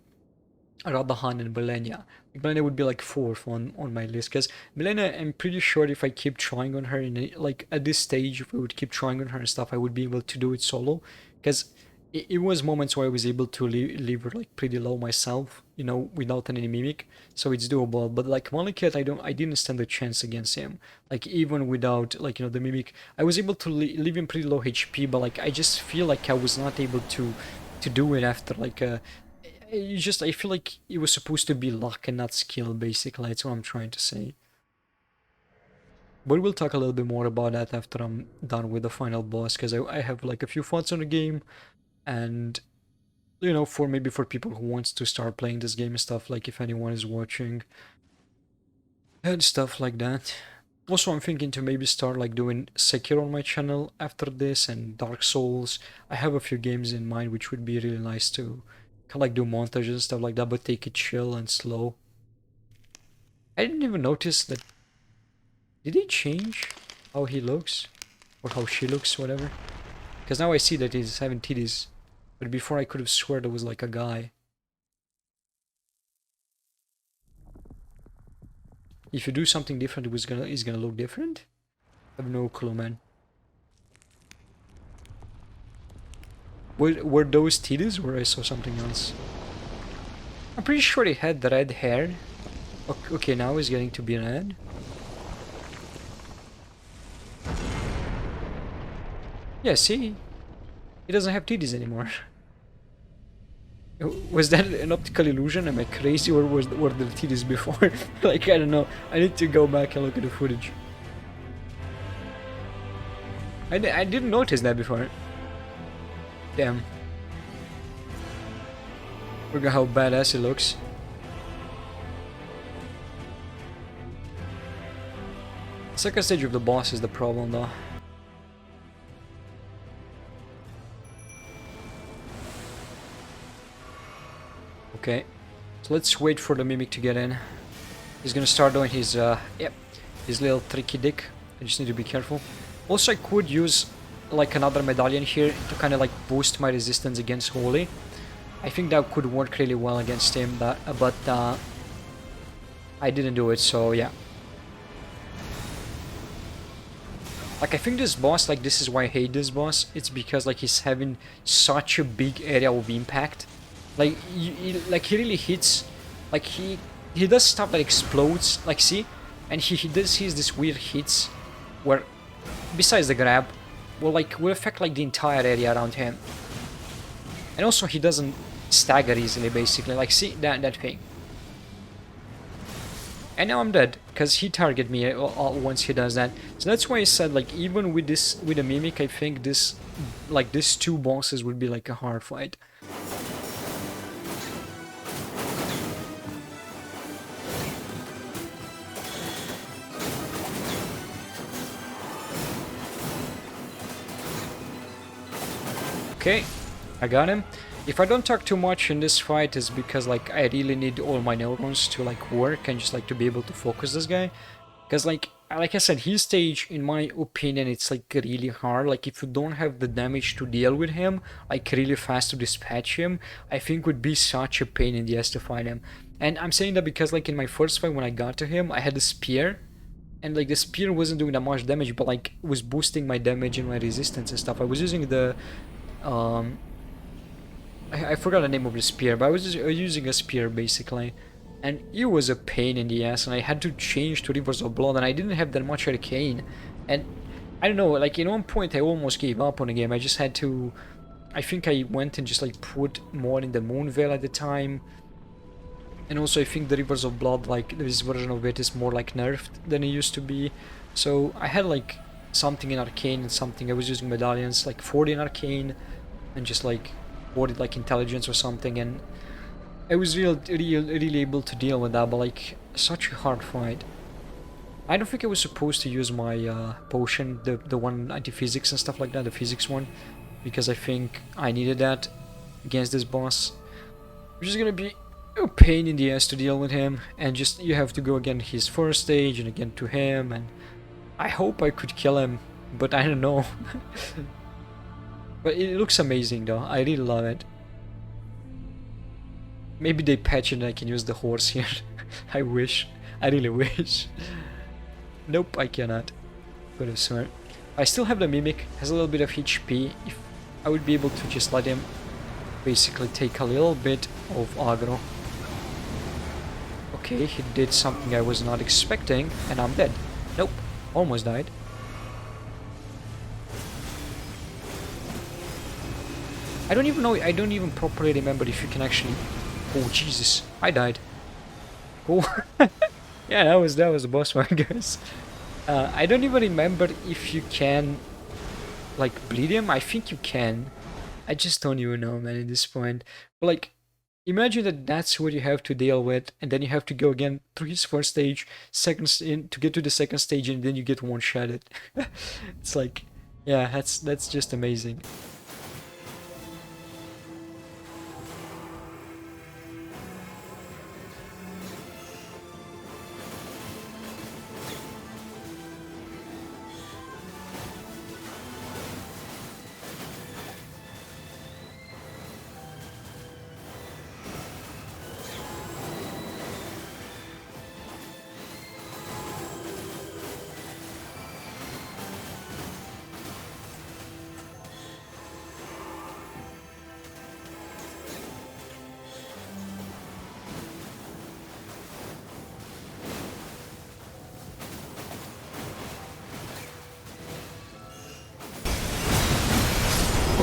Radagon and Malenia. Malenia would be like 4th on my list, because Malenia, I'm pretty sure if I keep trying on her like at this stage, if I would keep trying on her and stuff, I would be able to do it solo, because it was moments where I was able to leave her like pretty low myself, you know, without any Mimic, so it's doable. But like Malekith, I didn't stand a chance against him. Like even without like, you know, the Mimic, I was able to leave him pretty low HP, but like I just feel like I was not able to do it after like a. I feel like it was supposed to be luck and not skill, basically. That's what I'm trying to say. But we'll talk a little bit more about that after I'm done with the final boss, because I have like a few thoughts on the game, and you know, for maybe for people who wants to start playing this game and stuff, like if anyone is watching and stuff like that. Also, I'm thinking to maybe start like doing Sekiro on my channel after this, and Dark Souls. I have a few games in mind which would be really nice to kind of like do montages and stuff like that, but take it chill and slow. I didn't even notice that. Did they change? how he looks. Or how she looks, whatever. Because now I see that he's having titties. But before I could have sworn there was like a guy. If you do something different, it's gonna look different? I have no clue, man. Were those titties or I saw something else? I'm pretty sure he had the red hair. Okay, now he's getting to be red. Yeah, see? He doesn't have titties anymore. Was that an optical illusion? Am I crazy or were there titties before? Like, I don't know. I need to go back and look at the footage. I didn't notice that before. Damn. Look at how badass it looks. Second stage of the boss is the problem though. Okay, so let's wait for the mimic to get in. He's gonna start doing his, his little tricky dick. I just need to be careful. Also, I could use like another medallion here to kind of like boost my resistance against Holy. I think that could work really well against him, but I didn't do it, so yeah. Like, I think this boss, like, this is why I hate this boss. It's because, like, he's having such a big area of impact. Like, he really hits, like, he does stuff that explodes, like, see? And he does these weird hits where, besides the grab, will affect, like, the entire area around him. And also, he doesn't stagger easily, basically. Like, see? That thing. And now I'm dead, because he targeted me once he does that. So that's why I said, like, even with the Mimic, I think this, like, these two bosses would be, like, a hard fight. Okay, I got him. If I don't talk too much in this fight, is because like I really need all my neurons to like work and just like to be able to focus this guy. Because like I said, his stage, in my opinion, it's like really hard. Like if you don't have the damage to deal with him, like really fast to dispatch him, I think would be such a pain in the ass to fight him. And I'm saying that because like in my first fight when I got to him, I had a spear. And like the spear wasn't doing that much damage, but like it was boosting my damage and my resistance and stuff. I was using the I forgot the name of the spear, but I was using a spear basically, and it was a pain in the ass, and I had to change to Rivers of Blood, and I didn't have that much arcane, and I don't know, like in one point I almost gave up on the game. I just had to, I think I went and just like put more in the Moon Veil at the time, and also I think the Rivers of Blood, like this version of it is more like nerfed than it used to be, so I had like something in arcane and something. I was using medallions, like 40 in arcane, and just like 40 like intelligence or something, and I was really able to deal with that, but like such a hard fight. I don't think I was supposed to use my potion, the one anti-physics and stuff like that, the physics one, because I think I needed that against this boss, which is gonna be a pain in the ass to deal with him, and just you have to go again his first stage and again to him, and I hope I could kill him, but I don't know. But it looks amazing though, I really love it. Maybe they patch it and I can use the horse here. I wish. I really wish. Nope, I cannot. Could have sworn. I still have the Mimic, has a little bit of HP. If I would be able to just let him basically take a little bit of aggro. Okay, he did something I was not expecting, and I'm dead. Nope, almost died. I don't even know, I don't even properly remember if you can actually... Oh Jesus, I died. Cool. Yeah, that was the boss fight, guys. I don't even remember if you can like bleed him. I think you can. I just don't even know, man, at this point. But like, imagine that that's what you have to deal with, and then you have to go again through his first stage, to get to the second stage, and then you get one-shotted. It's like, yeah, that's just amazing.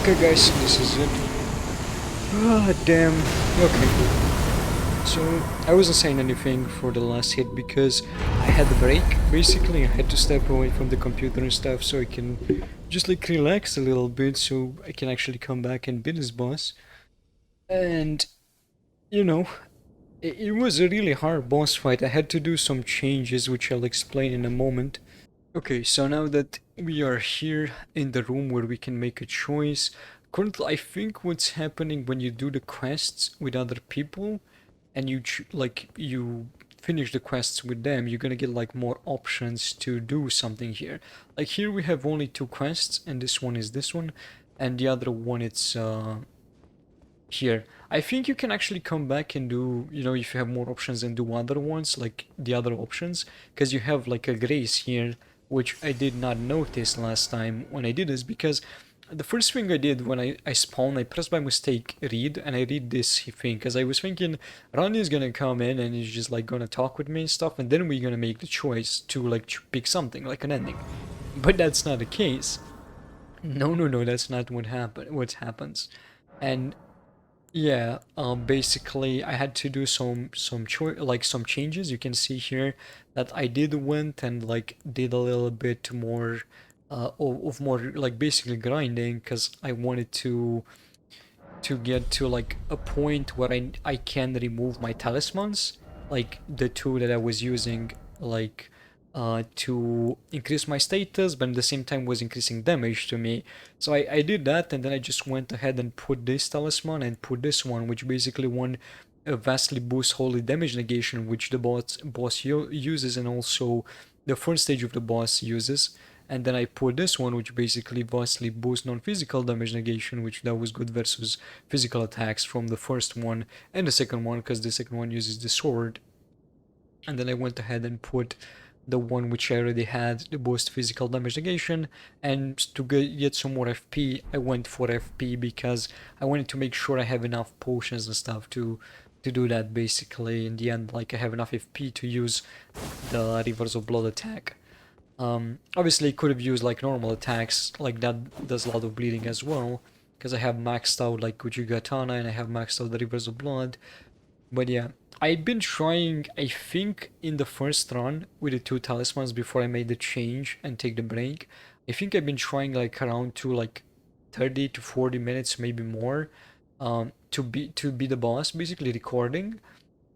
Okay guys, this is it. Ah, damn. Okay. So, I wasn't saying anything for the last hit because I had a break. Basically, I had to step away from the computer and stuff so I can just like relax a little bit so I can actually come back and beat this boss. And, you know, it was a really hard boss fight. I had to do some changes which I'll explain in a moment. Okay, so now that we are here in the room where we can make a choice, currently I think what's happening when you do the quests with other people and you finish the quests with them, you're gonna get like more options to do something here. Like here we have only two quests, and this one is this one, and the other one it's here. I think you can actually come back and do, you know, if you have more options and do other ones, like the other options, because you have like a grace here, which I did not notice last time when I did this, because the first thing I did when I spawned, I pressed by mistake read, and I read this thing, because I was thinking Randy is gonna come in and he's just like gonna talk with me and stuff, and then we're gonna make the choice to like pick something, like an ending. But that's not the case. No, no, no, that's not what happens. And yeah, basically I had to do some changes. You can see here that I did went and like did a little bit more of more like basically grinding because I wanted to get to like a point where I can remove my talismans, like the two that I was using, like to increase my status, but at the same time was increasing damage to me. So I did that, and then I just went ahead and put this talisman and put this one, which basically one vastly boosts holy damage negation, which the boss uses, and also the first stage of the boss uses. And then I put this one, which basically vastly boosts non-physical damage negation, which that was good versus physical attacks from the first one and the second one, because the second one uses the sword. And then I went ahead and put the one which I already had, the boost physical damage negation, and to get some more FP, I went for FP because I wanted to make sure I have enough potions and stuff to do that. Basically, in the end, like I have enough FP to use the Rivers of Blood attack. Obviously, I could have used like normal attacks, like that does a lot of bleeding as well, because I have maxed out like Uchigatana and I have maxed out the Rivers of Blood. But yeah, I'd been trying, I think, in the first run with the two talismans before I made the change and take the break. I think I've been trying like around to like 30 to 40 minutes, maybe more, to be the boss, basically recording,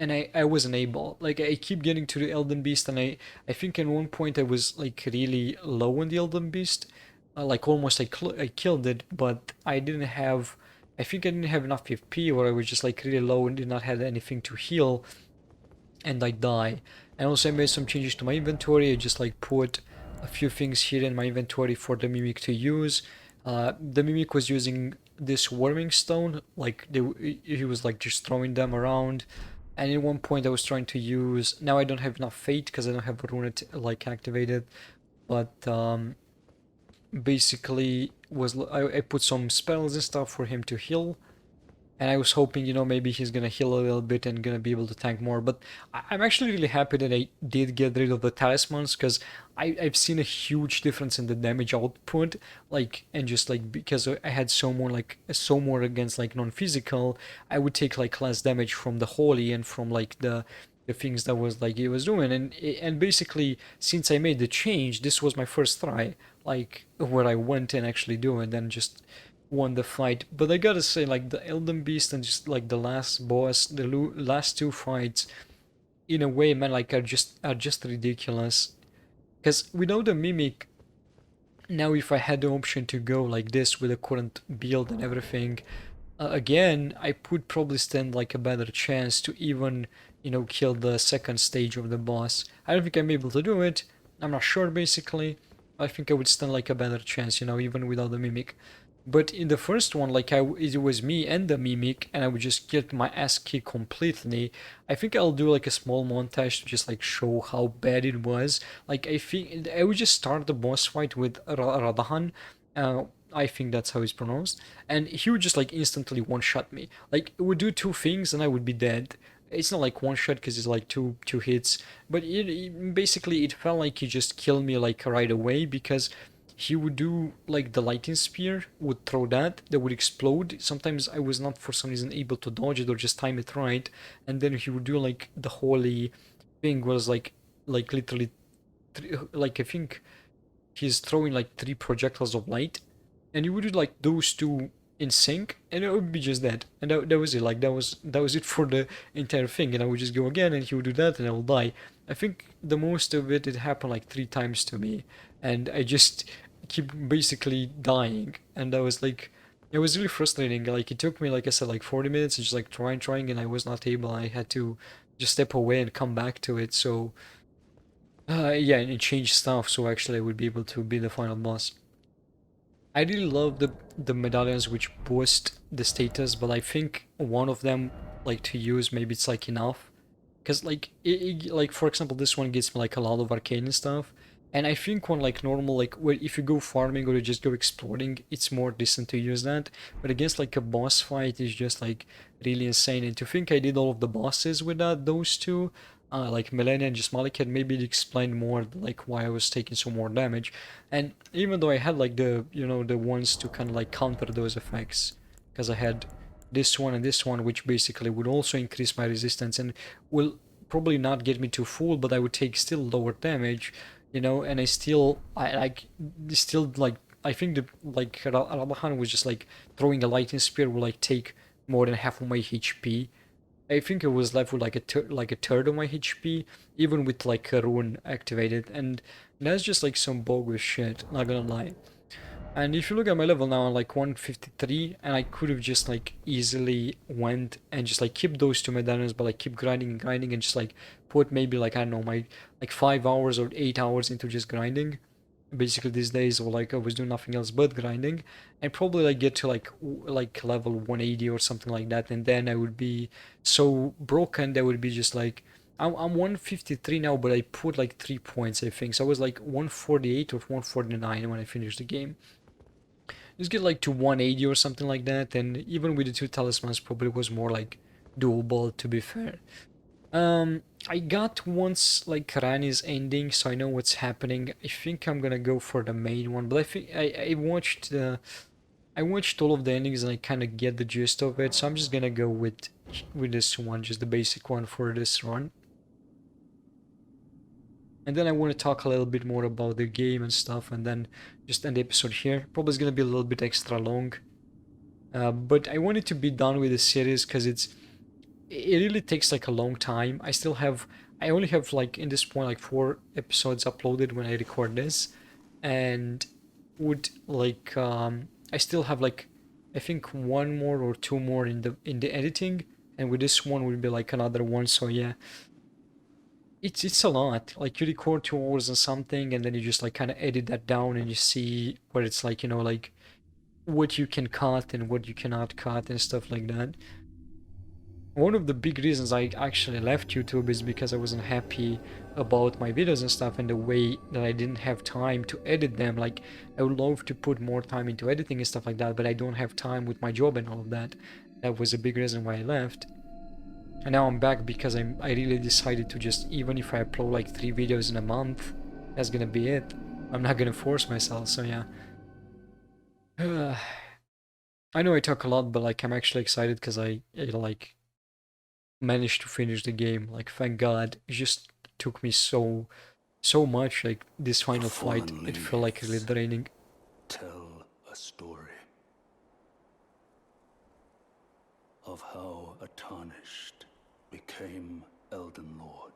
and I wasn't able. Like I keep getting to the Elden Beast, and I think at one point I was like really low on the Elden Beast, like almost I killed it, but I didn't have. I think I didn't have enough FP, or I was just like really low and did not have anything to heal, and I die. And also I made some changes to my inventory. I just like put a few things here in my inventory for the Mimic to use. The Mimic was using this Warming Stone, like he was like just throwing them around. And at one point I was trying to use, now I don't have enough fate because I don't have Rune like activated, but basically was I put some spells and stuff for him to heal, and I was hoping, you know, maybe he's gonna heal a little bit and gonna be able to tank more. But I'm actually really happy that I did get rid of the talismans, because I've seen a huge difference in the damage output, like, and just like because I had so more against like non-physical, I would take like less damage from the holy and from like the things that was like he was doing, and basically since I made the change, this was my first try, like where I went and actually do it and just won the fight. But I gotta say, like the Elden Beast and just like the last boss, the last two fights, in a way, man, like are just ridiculous. Because without the Mimic, now if I had the option to go like this with the current build and everything, again, I would probably stand like a better chance to even, you know, kill the second stage of the boss. I don't think I'm able to do it. I'm not sure, basically. I think I would stand like a better chance, you know, even without the Mimic. But in the first one, like it was me and the Mimic, and I would just get my ass kicked completely. I think I'll do like a small montage to just like show how bad it was. Like I think I would just start the boss fight with Radagon. I think that's how it's pronounced, and he would just like instantly one-shot me. Like it would do two things, and I would be dead. It's not like one shot because it's like two hits, but basically it felt like he just killed me like right away, because he would do like the lightning spear, would throw that would explode. Sometimes I was not for some reason able to dodge it or just time it right, and then he would do like the holy thing was like literally like I think he's throwing like 3 projectiles of light, and you would do like those two in sync, and it would be just that, and that was it. Like that was it for the entire thing, and I would just go again, and he would do that, and I will die. I think the most of it happened like 3 times to me, and I just keep basically dying, and that was like. It was really frustrating. Like it took me, like I said, like 40 minutes, just like trying, and I was not able. I had to just step away and come back to it. So yeah, and change stuff so actually I would be able to be the final boss. I really love the medallions which boost the status, but I think one of them like to use maybe it's like enough, because like like for example this one gives me like a lot of arcane stuff, and I think one like normal like where if you go farming or you just go exploring, it's more decent to use that, but against like a boss fight is just like really insane. And to think I did all of the bosses with those two, like Malenia and just Malekith, maybe it explained more like why I was taking so more damage. And even though I had like the the ones to kind of like counter those effects, because I had this one and this one, which basically would also increase my resistance and will probably not get me to full, but I would take still lower damage, and I like still like I think the like Radagon was just like throwing a lightning spear will like take more than half of my HP. I think it was left with like a third of my HP, even with like a rune activated, and that's just like some bogus shit, not gonna lie. And if you look at my level now, I'm like 153, and I could have just like easily went and just like keep those two medallions, but like keep grinding and grinding and just like put maybe like I don't know my like 5 hours or 8 hours into just grinding. Basically these days, or like I was doing nothing else but grinding, and probably like get to like level 180 or something like that, and then I would be so broken that would be just like I'm 153 now, but I put like 3 points I think, so I was like 148 or 149 when I finished the game. Just get like to 180 or something like that, and even with the 2 talismans probably was more like doable, to be fair. I got once like Rani's ending, so I know what's happening. I think I'm gonna go for the main one, but I think I watched all of the endings and I kind of get the gist of it, so I'm just gonna go with this one, just the basic one for this run. And then I want to talk a little bit more about the game and stuff, and then just end the episode here. Probably it's gonna be a little bit extra long, but I wanted to be done with the series because it really takes like a long time. I only have like in this point like 4 episodes uploaded when I record this, and would like I still have like I think one more or two more in the editing, and with this one would be like another one. So yeah, it's a lot. Like you record 2 hours and something, and then you just like kind of edit that down, and you see what it's like, like what you can cut and what you cannot cut and stuff like that. One of the big reasons I actually left YouTube is because I wasn't happy about my videos and stuff, and the way that I didn't have time to edit them. Like I would love to put more time into editing and stuff like that, but I don't have time with my job and all of that. That was a big reason why I left. And now I'm back because I really decided to just, even if I upload like 3 videos in a month, that's gonna be it. I'm not gonna force myself, so yeah. I know I talk a lot, but like I'm actually excited because I like managed to finish the game. Like thank God. It just took me so much. Like this final fight, it felt like really draining. Tell a story of how a tarnished became Elden Lord.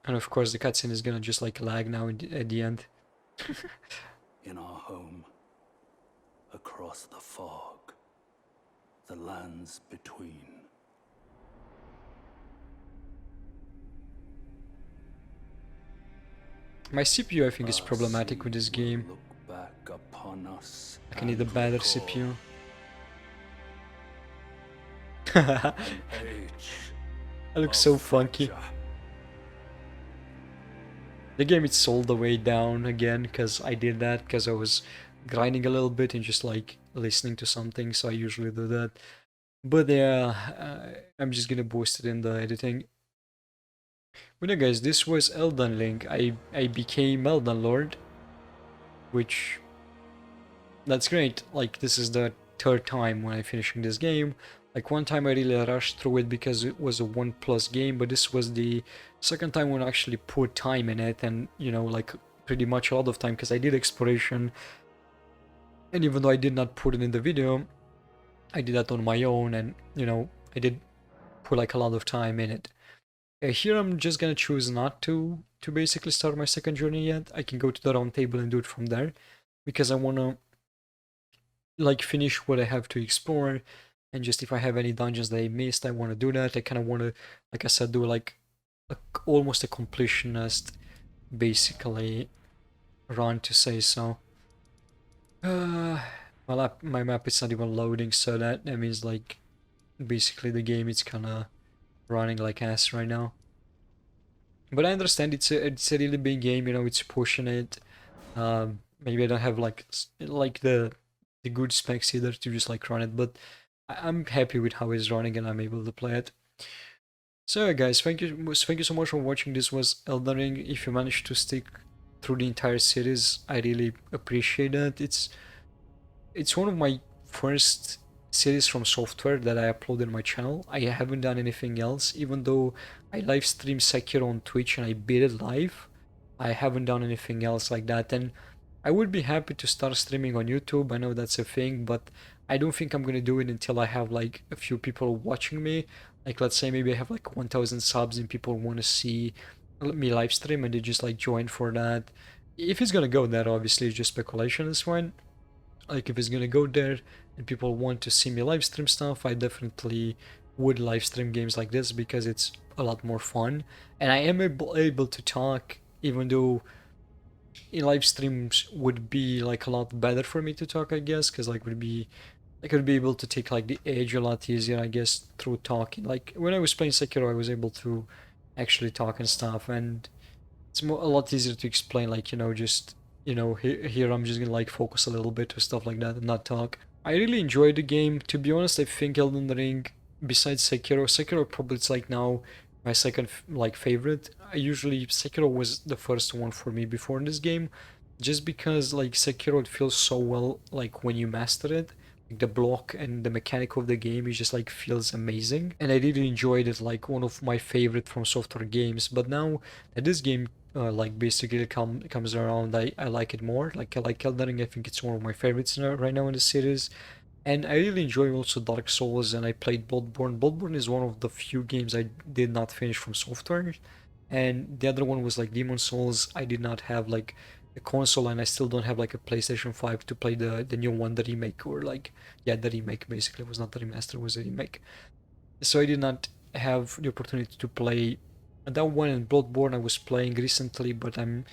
And of course the cutscene is gonna just like lag now at the end. In our home, across the fog, the lands between. My CPU I think is problematic with this game. Look back upon us. Like I need a better CPU. I look so funky. The game it's all the way down again because I did that because I was grinding a little bit and just like listening to something, so I usually do that. But yeah, I'm just gonna boost it in the editing. But yeah guys, this was Elden Ring. I became Elden Lord, which that's great. Like, this is the third time when I'm finishing this game. Like, one time I really rushed through it because it was a 1+ game, but this was the second time when I actually put time in it, and, you know, like, pretty much a lot of time, because I did exploration, and even though I did not put it in the video, I did that on my own, and, you know, I did put, like, a lot of time in it. Here I'm just gonna choose not to basically start my second journey yet. I can go to the round table and do it from there, because I wanna, like, finish what I have to explore, and just if I have any dungeons that I missed, I want to do that. I kind of want to, like I said, do like almost a completionist basically run, to say so. My map is not even loading, so that means like basically the game is kind of running like ass right now. But I understand it's a really big game, you know, it's pushing it. Maybe I don't have like the good specs either to just like run it, but I'm happy with how it's running and I'm able to play it. So yeah, guys, thank you so much for watching. This was Elden Ring. If you managed to stick through the entire series, I really appreciate that. It's one of my first series from software that I uploaded on my channel. I haven't done anything else, even though I live stream Sekiro on Twitch and I beat it live. I haven't done anything else like that, and I would be happy to start streaming on YouTube. I know that's a thing, but I don't think I'm gonna do it until I have like a few people watching me. Like, let's say maybe I have like 1,000 subs and people want to see me live stream and they just like join for that. If it's gonna go there, obviously it's just speculation, is fine. Like, if it's gonna go there and people want to see me live stream stuff, I definitely would live stream games like this because it's a lot more fun, and I am able to talk, even though in live streams would be like a lot better for me to talk, I guess, because like I could be able to take like the edge a lot easier, I guess, through talking. Like when I was playing Sekiro, I was able to actually talk and stuff, and it's a lot easier to explain. Like, you know, just, you know, here I'm just gonna like focus a little bit or stuff like that and not talk. I really enjoyed the game. To be honest, I think Elden Ring, besides Sekiro probably it's like now my second like favorite. I usually Sekiro was the first one for me before this game, just because like Sekiro, it feels so well like when you master it. Like the block and the mechanic of the game is just like feels amazing, and I really enjoyed it, like one of my favorite from software games. But now that this game like basically comes around, I like it more. Like, I like Elden Ring. I think it's one of my favorites right now in the series. And I really enjoy also Dark Souls, and I played Bloodborne. Bloodborne is one of the few games I did not finish from software. And the other one was like Demon Souls. I did not have like a console, and I still don't have like a PlayStation 5 to play the new one, the remake, or like, yeah, the remake basically. It was not the remaster, it was a remake. So I did not have the opportunity to play that one. And Bloodborne I was playing recently, but I'm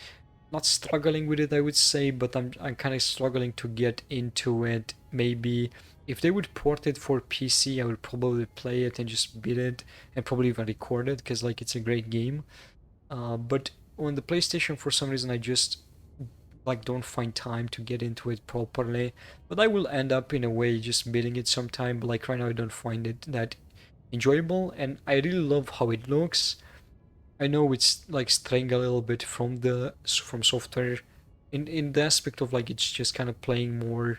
not struggling with it, I would say, but I'm kind of struggling to get into it. Maybe if they would port it for PC, I would probably play it and just beat it, and probably even record it, because like it's a great game. But on the PlayStation, for some reason, I just like don't find time to get into it properly. But I will end up in a way just beating it sometime. But like right now, I don't find it that enjoyable, and I really love how it looks. I know it's like straying a little bit from software in the aspect of like it's just kind of playing more.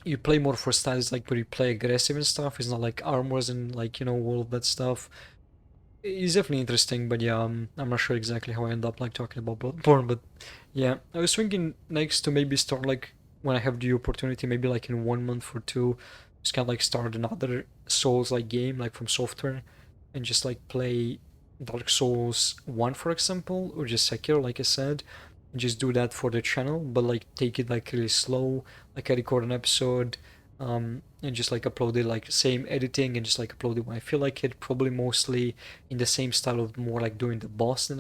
You play more for styles, like where you play aggressive and stuff. It's not like armors and like, you know, all of that stuff. It's definitely interesting, but yeah, I'm not sure exactly how I end up like talking about Bloodborne. But yeah, I was thinking next to maybe start like when I have the opportunity, maybe like in 1 month or two, just kind of like start another Souls like game like from software, and just like play Dark Souls 1, for example, or just Sekiro, like I said, and just do that for the channel, but like take it like really slow. Like I record an episode, and just like upload it like same editing, and just like upload it when I feel like it. Probably mostly in the same style of more like doing the bosses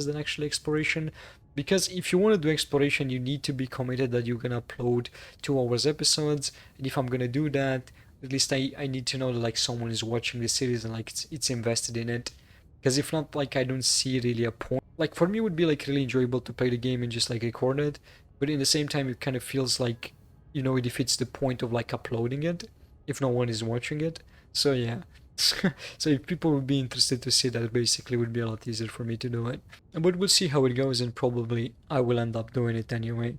than actually exploration. Because if you want to do exploration, you need to be committed that you're gonna upload 2 hours episodes, and if I'm gonna do that, at least I need to know that like someone is watching the series and like it's invested in it. Because if not, like I don't see really a point. Like for me, it would be like really enjoyable to play the game and just like record it, but in the same time, it kind of feels like, you know, it defeats the point of like uploading it if no one is watching it. So yeah. So if people would be interested to see that, basically would be a lot easier for me to do it. But we'll see how it goes, and probably I will end up doing it anyway.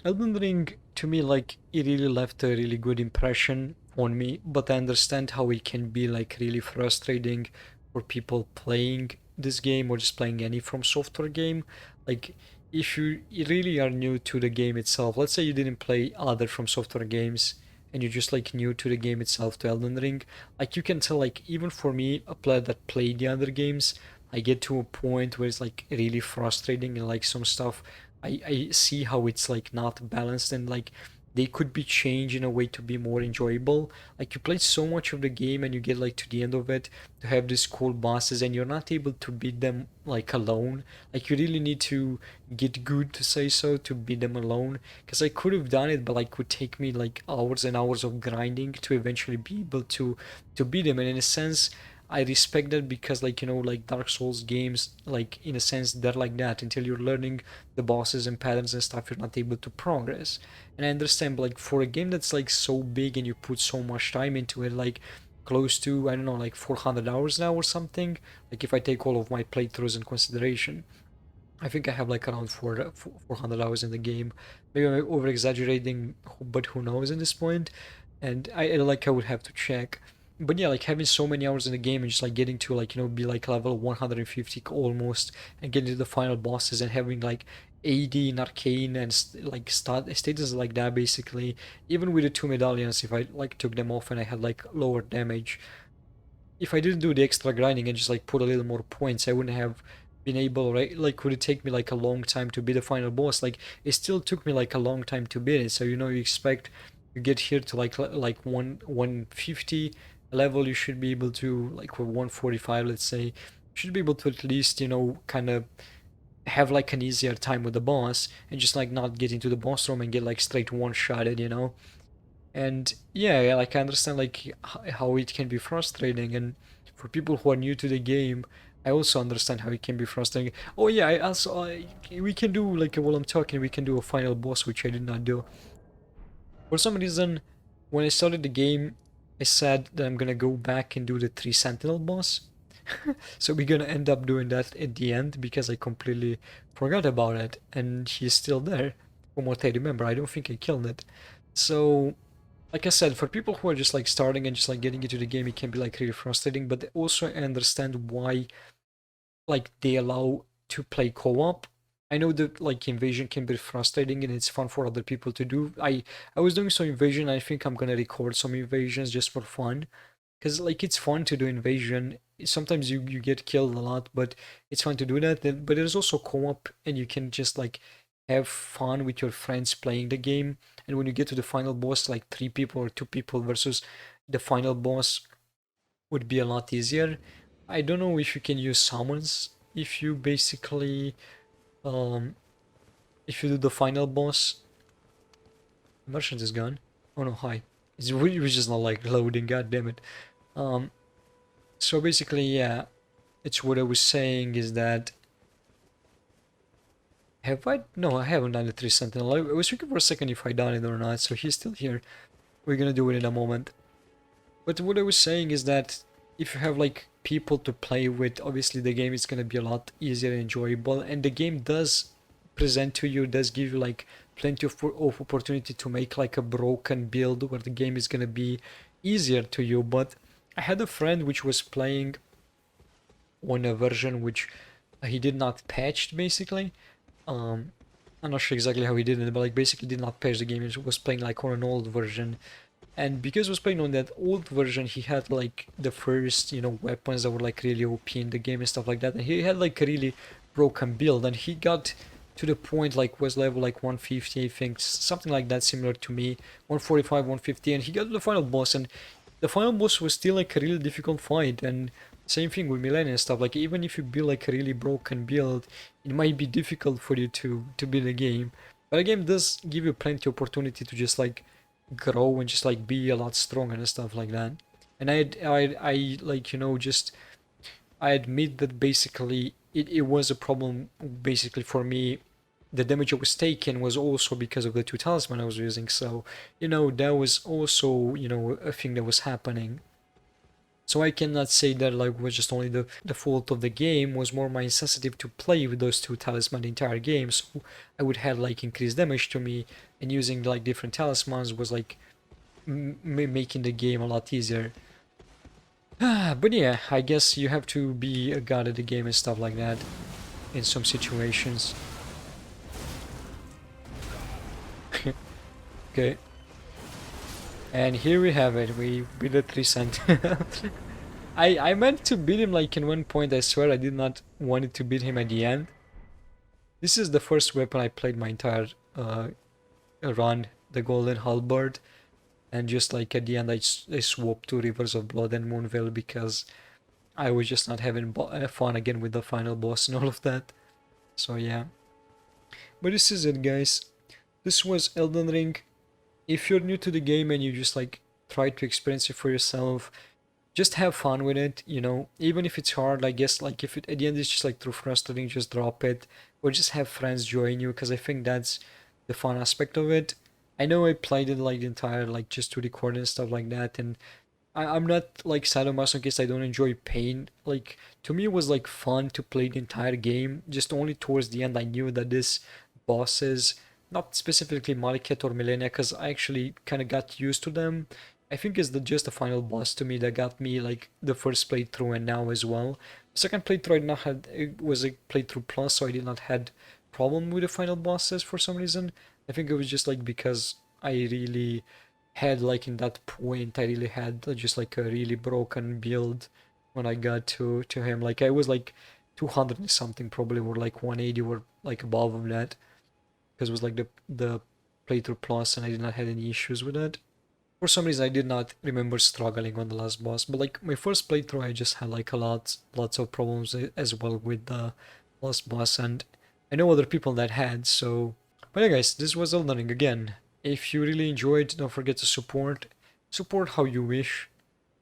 Elden Ring to me, like, it really left a really good impression on me, but I understand how it can be like really frustrating for people playing this game or just playing any From Software game. Like, if you really are new to the game itself, let's say you didn't play other From Software games and you're just like new to the game itself, to Elden Ring, like you can tell, like, even for me, a player that played the other games, I get to a point where it's like really frustrating and like some stuff I see how it's like not balanced and like they could be changed in a way to be more enjoyable. Like, you play so much of the game and you get like to the end of it to have these cool bosses and you're not able to beat them like alone. Like, you really need to get good, to say so, to beat them alone. Because I could have done it, but like would take me like hours and hours of grinding to eventually be able to beat them. And in a sense, I respect that because, like, like Dark Souls games, like, in a sense, they're like that. Until you're learning the bosses and patterns and stuff, you're not able to progress. And I understand, but like for a game that's like so big and you put so much time into it, like close to, I don't know, like 400 hours now or something, like if I take all of my playthroughs in consideration, I think I have like around 400 hours in the game. Maybe I'm over exaggerating, but who knows at this point. And I would have to check. But yeah, like having so many hours in the game and just like getting to like, be like level 150 almost and getting to the final bosses and having like AD in Arcane and like status like that basically. Even with the two medallions, if I like took them off and I had like lower damage, if I didn't do the extra grinding and just like put a little more points, I wouldn't have been able, right? Like, would it take me like a long time to beat the final boss? Like, it still took me like a long time to beat it. So you expect you get here to like 150 level, you should be able to, like, with 145, let's say, you should be able to at least kind of have like an easier time with the boss and just like not get into the boss room and get like straight one-shotted. And yeah, like I understand like how it can be frustrating, and for people who are new to the game, I also understand how it can be frustrating. Oh yeah, we can do, like, while I'm talking, we can do a final boss, which I did not do. For some reason, when I started the game, I said that I'm gonna go back and do the 3 Sentinel boss. So we're gonna end up doing that at the end because I completely forgot about it, and he's still there. From what I remember, I don't think I killed it. So, like I said, for people who are just like starting and just like getting into the game, it can be like really frustrating, but also I understand why like they allow to play co-op. I know that like Invasion can be frustrating and it's fun for other people to do. I was doing some Invasion. I think I'm gonna record some Invasions just for fun, because like it's fun to do Invasion. Sometimes you get killed a lot, but it's fun to do that. But there's also co-op, and you can just like have fun with your friends playing the game. And when you get to the final boss, like 3 people or 2 people versus the final boss would be a lot easier. I don't know if you can use summons if you basically um if you do the final boss. Merchant is gone. Oh no, hi. It's really, it was just not like loading, god damn it. Um so basically, yeah, it's what I was saying is that, have I? No, I haven't done the 3 Sentinel. I was thinking for a second if I done it or not, so he's still here. We're gonna do it in a moment. But what I was saying is that if you have like people to play with, obviously the game is gonna be a lot easier and enjoyable, and the game does present to you, does give you like plenty of opportunity to make like a broken build where the game is gonna be easier to you. But I had a friend which was playing on a version which he did not patch basically. um I'm not sure exactly how he did it, but like basically did not patch the game. He was playing like on an old version, and because he was playing on that old version, he had like the first weapons that were like really OP in the game and stuff like that, and he had like a really broken build, and he got to the point like was level like 150, I think, something like that, similar to me, 145, 150, and he got to the final boss, and the final boss was still like a really difficult fight. And same thing with Malenia and stuff. Like, even if you build like a really broken build, it might be difficult for you to beat the game. But the game does give you plenty opportunity to just like grow and just like be a lot stronger and stuff like that. And I like just I admit that basically it was a problem basically for me. The damage I was taking was also because of the 2 talisman I was using. So that was also a thing that was happening. So I cannot say that like was just only the fault of the game, was more my insensitive to play with those two talismans the entire game. So I would have like increased damage to me, and using like different talismans was like making the game a lot easier. But yeah, I guess you have to be a god at the game and stuff like that in some situations. Okay. And here we have it, we beat the 3 cent. I meant to beat him like in one point, I swear I did not want it to beat him at the end. This is the first weapon I played my entire run, the Golden Halberd. And just like at the end I swapped to Rivers of Blood and Moonveil because I was just not having fun again with the final boss and all of that. So yeah. But this is it, guys. This was Elden Ring. If you're new to the game and you just like try to experience it for yourself, just have fun with it, you know, even if it's hard. I guess like if it at the end it's just like too frustrating, just drop it or just have friends join you, because I think that's the fun aspect of it. I know I played it like the entire like just to record and stuff like that, and I'm not like sadomasochist. I don't enjoy pain. Like to me, it was like fun to play the entire game. Just only towards the end, I knew that this bosses, not specifically Maliket or Malenia, because I actually kind of got used to them. I think it's just the final boss to me that got me like the first playthrough and now as well. Second playthrough I did not had, it was a playthrough plus, so I did not had problem with the final bosses for some reason. I think it was just like because I really had like in that point I really had just like a really broken build when I got to him. Like I was like 200 and something probably, or like 180 or like above of that, because it was like the playthrough plus and I did not have any issues with it. For some reason I did not remember struggling on the last boss, but like my first playthrough I just had like lots of problems as well with the last boss, and I know other people that had. So but yeah guys, this was Elden Ring again. If you really enjoyed, don't forget to support how you wish.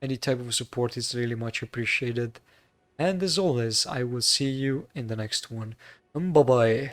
Any type of support is really much appreciated. And as always, I will see you in the next one. Bye bye.